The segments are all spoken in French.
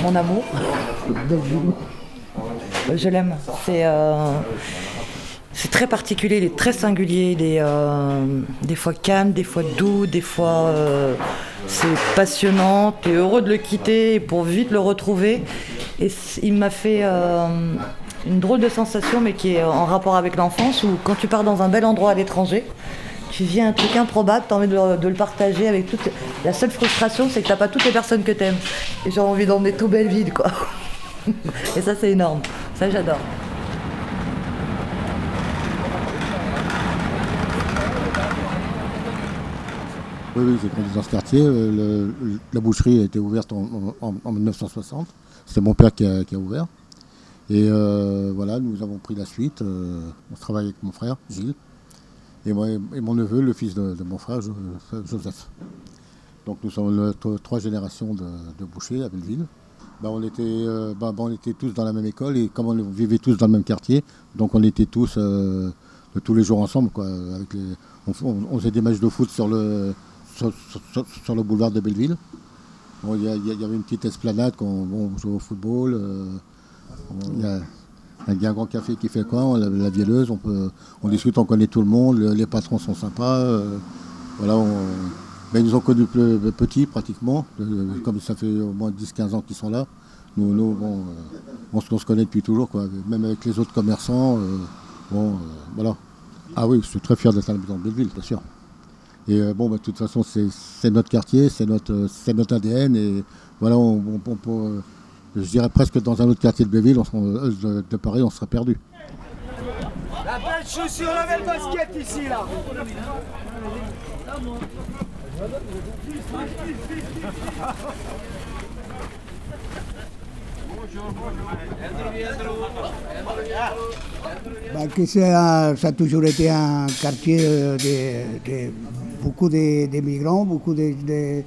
mon amour. Je l'aime. C'est très particulier, il est très singulier, il est des fois calme, des fois doux, des fois c'est passionnant. T'es heureux de le quitter pour vite le retrouver. Et il m'a fait une drôle de sensation, mais qui est en rapport avec l'enfance, où quand tu pars dans un bel endroit à l'étranger, tu vis un truc improbable, t'as envie de le partager avec toutes. La seule frustration, c'est que t'as pas toutes les personnes que t'aimes. Et j'ai envie d'emmener tout Belleville, quoi. Et ça, c'est énorme. Ça, j'adore. Oui, j'ai grandi dans ce quartier. La boucherie a été ouverte en 1960. C'est mon père qui a ouvert. Et voilà, nous avons pris la suite. On travaille avec mon frère, Gilles, et mon neveu, le fils de mon frère, Joseph. Donc nous sommes trois générations de bouchers à Belleville. On était tous dans la même école, et comme on vivait tous dans le même quartier, donc on était tous les jours ensemble, quoi. On faisait des matchs de foot sur le boulevard de Belleville. Il y avait une petite esplanade, on jouait au football. Il y a un grand café qui fait quoi, la Vielleuse, on discute, on connaît tout le monde, les patrons sont sympas. Mais ils nous ont connus petits pratiquement, comme ça fait au moins 10-15 ans qu'ils sont là. Nous on se connaît depuis toujours, quoi. Même avec les autres commerçants. Voilà. Ah oui, je suis très fier d'être à l'habitant de Belleville, bien sûr. Et de toute façon, c'est notre quartier, c'est notre ADN. Et voilà, je dirais presque dans un autre quartier de Belleville, de Paris, on serait perdu. La belle chaussure, la belle basket ici, là. Ça a toujours été un quartier de beaucoup de migrants, beaucoup de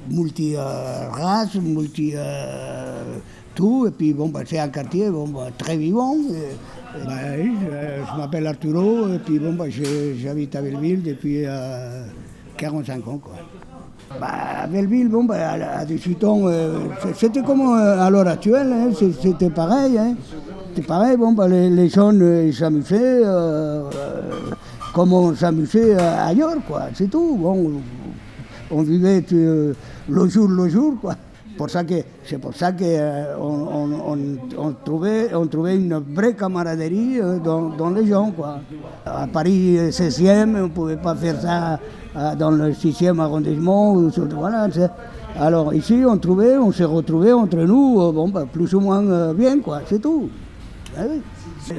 multi-races, tout. Et puis c'est un quartier très vivant. Je m'appelle Arturo, et puis j'habite à Belleville depuis 45 ans, quoi. À Belleville, à 18 ans, c'était comme à l'heure actuelle, hein, c'était pareil. Hein. C'était pareil, les jeunes ils s'amusaient comme on s'amusait ailleurs, quoi, c'est tout. On vivait le jour, quoi. C'est pour ça qu'on trouvait une vraie camaraderie dans les gens, quoi. À Paris 16e, on ne pouvait pas faire ça dans le 6e arrondissement. Voilà. Alors ici, on se retrouvait entre nous, plus ou moins bien, quoi, c'est tout.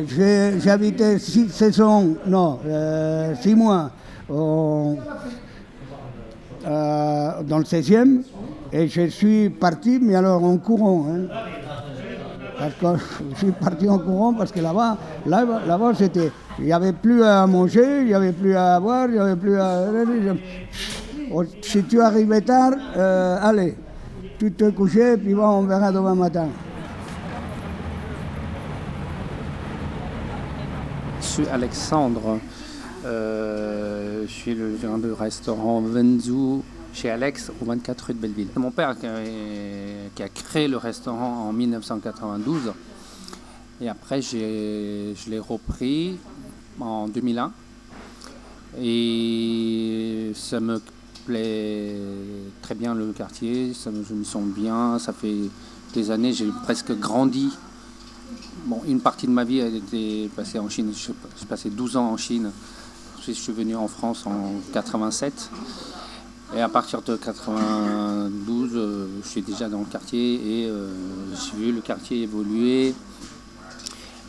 J'ai habité 6 mois dans le 16e, et je suis parti, mais alors en courant. Hein. Parce que je suis parti en courant parce que là-bas il n'y avait plus à manger, il n'y avait plus à boire, il n'y avait plus à... Si tu arrivais tard, allez, tu te couchais, puis on verra demain matin. Je suis Alexandre, je suis le gérant du restaurant Venzu chez Alex au 24 rue de Belleville. C'est mon père qui a créé le restaurant en 1992, et après je l'ai repris en 2001, et ça me plaît très bien, le quartier, je me sens bien, ça fait des années, j'ai presque grandi. Une partie de ma vie a été passée en Chine. J'ai passé 12 ans en Chine. Ensuite, je suis venu en France en 87. Et à partir de 92, je suis déjà dans le quartier, et j'ai vu le quartier évoluer.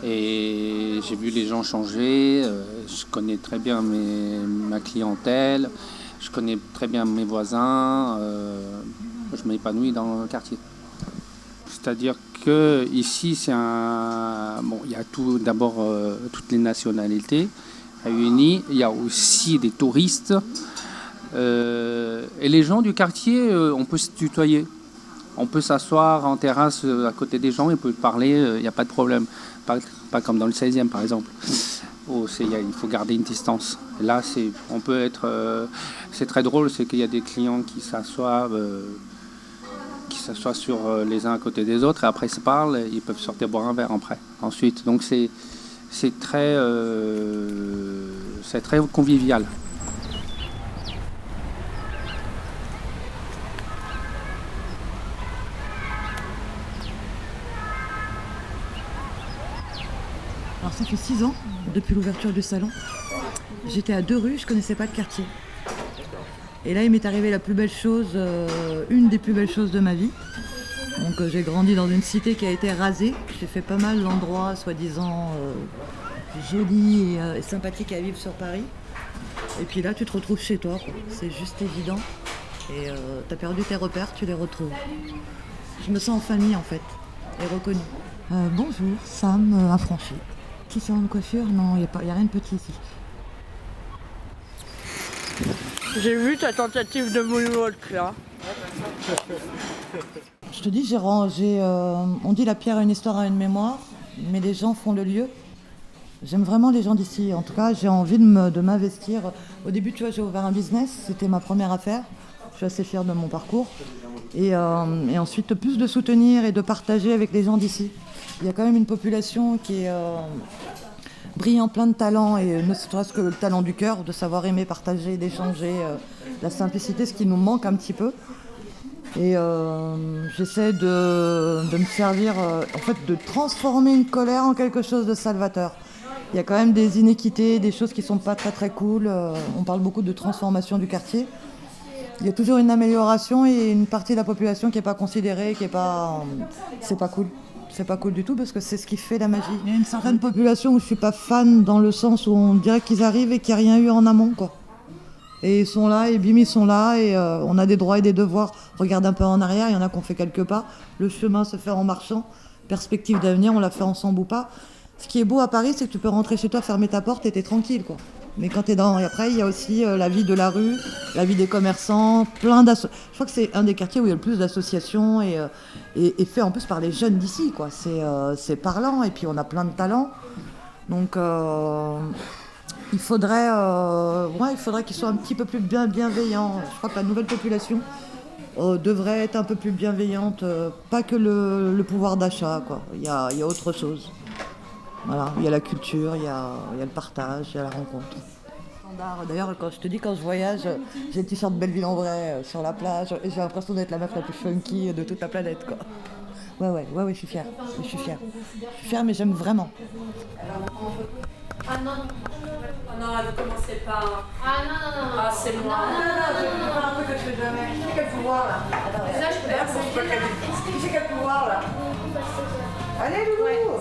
Et j'ai vu les gens changer. Je connais très bien ma clientèle. Je connais très bien mes voisins. Je m'épanouis dans le quartier. C'est-à-dire que ici, il y a d'abord toutes les nationalités réunies. Il y a aussi des touristes. Et les gens du quartier, on peut se tutoyer. On peut s'asseoir en terrasse à côté des gens, on peut parler, il n'y a pas de problème. Pas comme dans le 16e, par exemple. il faut garder une distance. Là, on peut être... c'est très drôle, c'est qu'il y a des clients qui s'assoient sur les uns à côté des autres et après ils se parlent, et ils peuvent sortir boire un verre après. Ensuite, donc c'est très convivial. Alors ça fait 6 ans, depuis l'ouverture du salon. J'étais à 2 rues, je connaissais pas le quartier. Et là, il m'est arrivé la plus belle chose, une des plus belles choses de ma vie. Donc j'ai grandi dans une cité qui a été rasée. J'ai fait pas mal d'endroits soi-disant jolis et sympathiques à vivre sur Paris. Et puis là, tu te retrouves chez toi, quoi. C'est juste évident. Et t'as perdu tes repères, tu les retrouves. Je me sens en famille en fait, et reconnue. Bonjour, Sam affranchi. Petit salon de coiffure? Non, il n'y a rien de petit ici. J'ai vu ta tentative de moonwalk là. Je te dis, on dit la pierre a une histoire, a une mémoire, mais les gens font le lieu. J'aime vraiment les gens d'ici. En tout cas, j'ai envie de m'investir. Au début, tu vois, j'ai ouvert un business, c'était ma première affaire. Je suis assez fière de mon parcours. Et ensuite, plus de soutenir et de partager avec les gens d'ici. Il y a quand même une population qui est brillant, plein de talents, et ne serait-ce que le talent du cœur, de savoir aimer, partager, d'échanger, la simplicité, ce qui nous manque un petit peu. Et j'essaie de me servir, en fait, de transformer une colère en quelque chose de salvateur. Il y a quand même des inéquités, des choses qui sont pas très très cool. On parle beaucoup de transformation du quartier. Il y a toujours une amélioration et une partie de la population qui n'est pas considérée, c'est pas cool. C'est pas cool du tout parce que c'est ce qui fait la magie. Il y a une certaine population où je suis pas fan, dans le sens où on dirait qu'ils arrivent et qu'il n'y a rien eu en amont, quoi. Et ils sont là, et bim, ils sont là, et on a des droits et des devoirs. Regarde un peu en arrière, il y en a qu'on fait quelques pas. Le chemin se fait en marchant. Perspective d'avenir, on l'a fait ensemble ou pas. Ce qui est beau à Paris, c'est que tu peux rentrer chez toi, fermer ta porte et t'es tranquille, quoi. Mais quand t'es dans... Et après, il y a aussi la vie de la rue, la vie des commerçants, Je crois que c'est un des quartiers où il y a le plus d'associations et fait en plus par les jeunes d'ici, quoi. C'est parlant, et puis on a plein de talents. Donc il faudrait qu'ils soient un petit peu plus bienveillants. Je crois que la nouvelle population devrait être un peu plus bienveillante. Pas que le pouvoir d'achat, quoi. Il y a autre chose. Voilà, il y a la culture, il y a le partage, il y a la rencontre. D'ailleurs, quand je voyage, j'ai le t-shirt Belleville en vrai sur la plage et j'ai l'impression d'être la meuf la plus funky de toute la planète, quoi. Ouais, je suis fière. Je suis fière, mais j'aime vraiment. Ah non, elle ne commençait pas. Ah non. Ah, c'est moi. Non, je vais faire un truc que je fais jamais. Qui c'est quel pouvoir là? Attends, Ça, je peux pas. Qui c'est quel pouvoir là? Allez, loulou.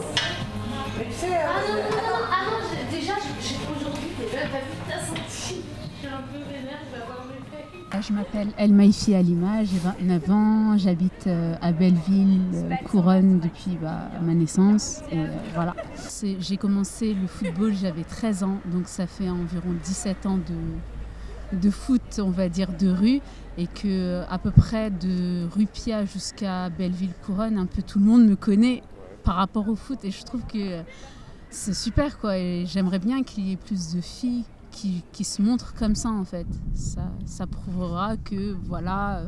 Mais tu sais, Ah non, déjà, aujourd'hui, t'as vu, t'as senti. Je suis un peu vénère, je vais avoir mes faits. Je m'appelle El Maïfi Alima, j'ai 29 ans, j'habite à Belleville, Couronne depuis ma naissance. Et voilà. J'ai commencé le football, j'avais 13 ans, donc ça fait environ 17 ans de foot, on va dire, de rue. Et que à peu près de Rupia jusqu'à Belleville-Couronne, un peu tout le monde me connaît par rapport au foot, et je trouve que c'est super, quoi. Et j'aimerais bien qu'il y ait plus de filles qui se montrent comme ça, en fait. Ça prouvera que voilà,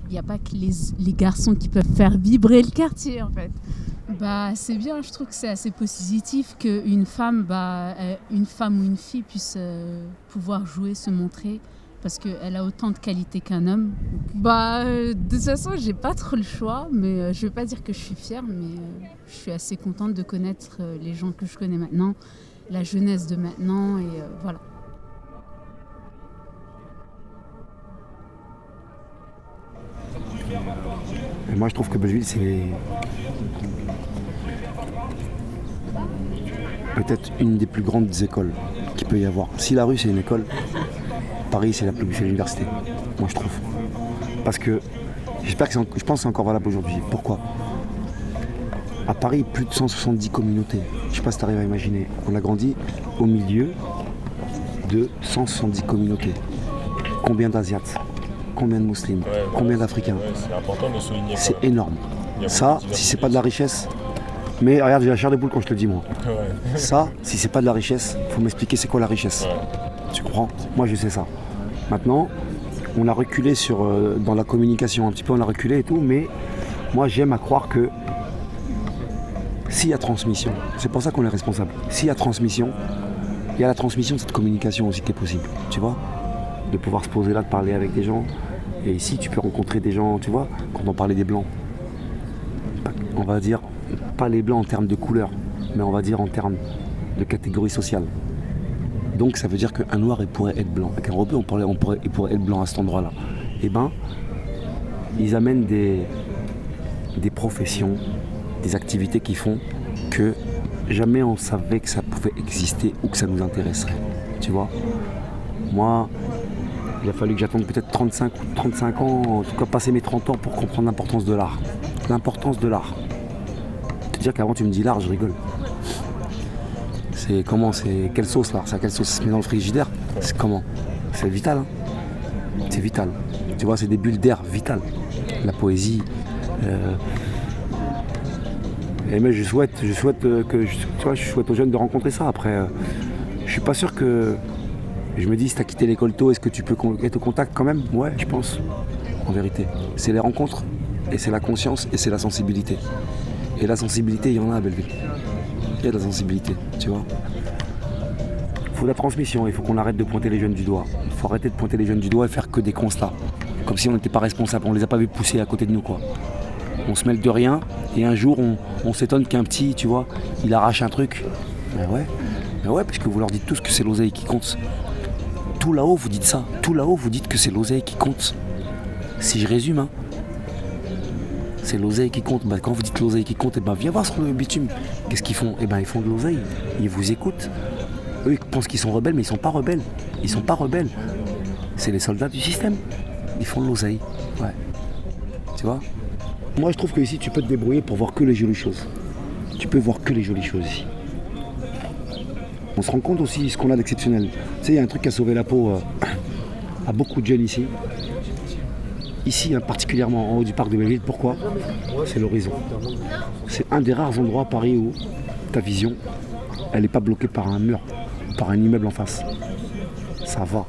il n'y a pas que les garçons qui peuvent faire vibrer le quartier, en fait. C'est bien, je trouve que c'est assez positif qu'une femme, une femme ou une fille puisse pouvoir jouer, se montrer, parce qu'elle a autant de qualités qu'un homme. De toute façon, j'ai pas trop le choix, mais je veux pas dire que je suis fière, mais je suis assez contente de connaître les gens que je connais maintenant, la jeunesse de maintenant, et voilà. Et moi, je trouve que Belleville, c'est peut-être une des plus grandes écoles qu'il peut y avoir. Si la rue, c'est une école, Paris, c'est l'université, moi je trouve. Parce que je pense que c'est encore valable aujourd'hui. Pourquoi? À Paris, plus de 170 communautés. Je ne sais pas si tu arrives à imaginer. On a grandi au milieu de 170 communautés. Combien d'Asiates? Combien de musulmans? Combien d'Africains? C'est important de souligner. C'est énorme. Ça, si c'est pas de la richesse, Mais regarde, j'ai la chair de poule quand je te le dis, moi. Ça, si c'est pas de la richesse, faut m'expliquer c'est quoi la richesse. Tu comprends? Moi, je sais ça. Maintenant, on a reculé dans la communication un petit peu, on a reculé et tout, mais moi, j'aime à croire que s'il y a transmission, c'est pour ça qu'on est responsable. S'il y a transmission, il y a la transmission de cette communication aussi qui est possible, tu vois? De pouvoir se poser là, de parler avec des gens. Et ici, tu peux rencontrer des gens, tu vois, quand on parlait des blancs. On va dire, pas les blancs en termes de couleur, mais on va dire en termes de catégorie sociale. Donc ça veut dire qu'un noir, il pourrait être blanc. Qu'un européen, il pourrait être blanc à cet endroit-là. Eh ben, ils amènent des professions, des activités qui font que jamais on savait que ça pouvait exister ou que ça nous intéresserait. Tu vois? Moi, il a fallu que j'attende peut-être 35 ou 35 ans, en tout cas passer mes 30 ans pour comprendre l'importance de l'art. L'importance de l'art. C'est-à-dire qu'avant tu me dis l'art, je rigole. C'est comment? C'est quelle sauce l'art? C'est à quelle sauce? Ça se met dans le frigidaire? C'est comment? C'est vital, hein? C'est vital. Tu vois, c'est des bulles d'air vitales. La poésie. Et mais je souhaite aux jeunes de rencontrer ça. Après, je suis pas sûr que. Je me dis, si t'as quitté l'école tôt, est-ce que tu peux être au contact quand même? Ouais, je pense. En vérité. C'est les rencontres, et c'est la conscience, et c'est la sensibilité. Et la sensibilité, il y en a à Belleville. Il y a de la sensibilité, tu vois. Il faut de la transmission, il faut qu'on arrête de pointer les jeunes du doigt. Il faut arrêter de pointer les jeunes du doigt et faire que des constats. Comme si on n'était pas responsable, on les a pas vus pousser à côté de nous, quoi. On se mêle de rien, et un jour, on s'étonne qu'un petit, tu vois, il arrache un truc. Mais ouais, parce que vous leur dites tous que c'est l'oseille qui compte. Tout là-haut, vous dites ça. Tout là-haut, vous dites que c'est l'oseille qui compte. Si je résume, hein, c'est l'oseille qui compte. Bah, quand vous dites l'oseille qui compte, viens voir sur le bitume. Qu'est-ce qu'ils font? Ils font de l'oseille. Ils vous écoutent. Eux, ils pensent qu'ils sont rebelles, mais ils sont pas rebelles. Ils sont pas rebelles. C'est les soldats du système. Ils font de l'oseille. Ouais. Tu vois? Moi, je trouve que ici, tu peux te débrouiller pour voir que les jolies choses. Tu peux voir que les jolies choses ici. On se rend compte aussi ce qu'on a d'exceptionnel. Tu sais, il y a un truc qui a sauvé la peau à beaucoup de jeunes ici. Ici, hein, particulièrement en haut du parc de Belleville. Pourquoi? C'est l'horizon. C'est un des rares endroits à Paris où ta vision, elle n'est pas bloquée par un mur, par un immeuble en face. Ça va.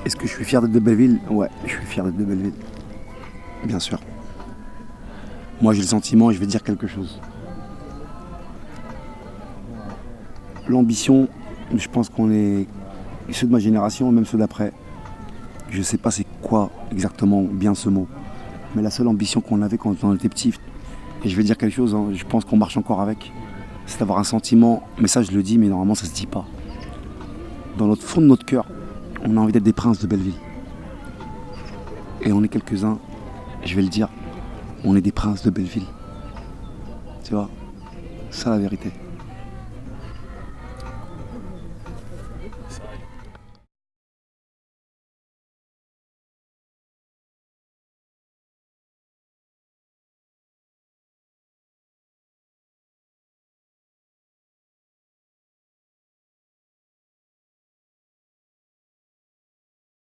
Est-ce que je suis fier d'être de Belleville? Ouais, je suis fier d'être de Belleville. Bien sûr. Moi, j'ai le sentiment, et je vais dire quelque chose. L'ambition, je pense qu'on est ceux de ma génération, même ceux d'après. Je sais pas c'est quoi exactement bien ce mot, mais la seule ambition qu'on avait quand on était petit, et je vais dire quelque chose, hein, je pense qu'on marche encore avec, c'est d'avoir un sentiment, mais ça je le dis, mais normalement ça se dit pas. Dans notre fond de notre cœur, on a envie d'être des princes de Belleville. Et on est quelques-uns, je vais le dire, on est des princes de Belleville. Tu vois, c'est ça la vérité.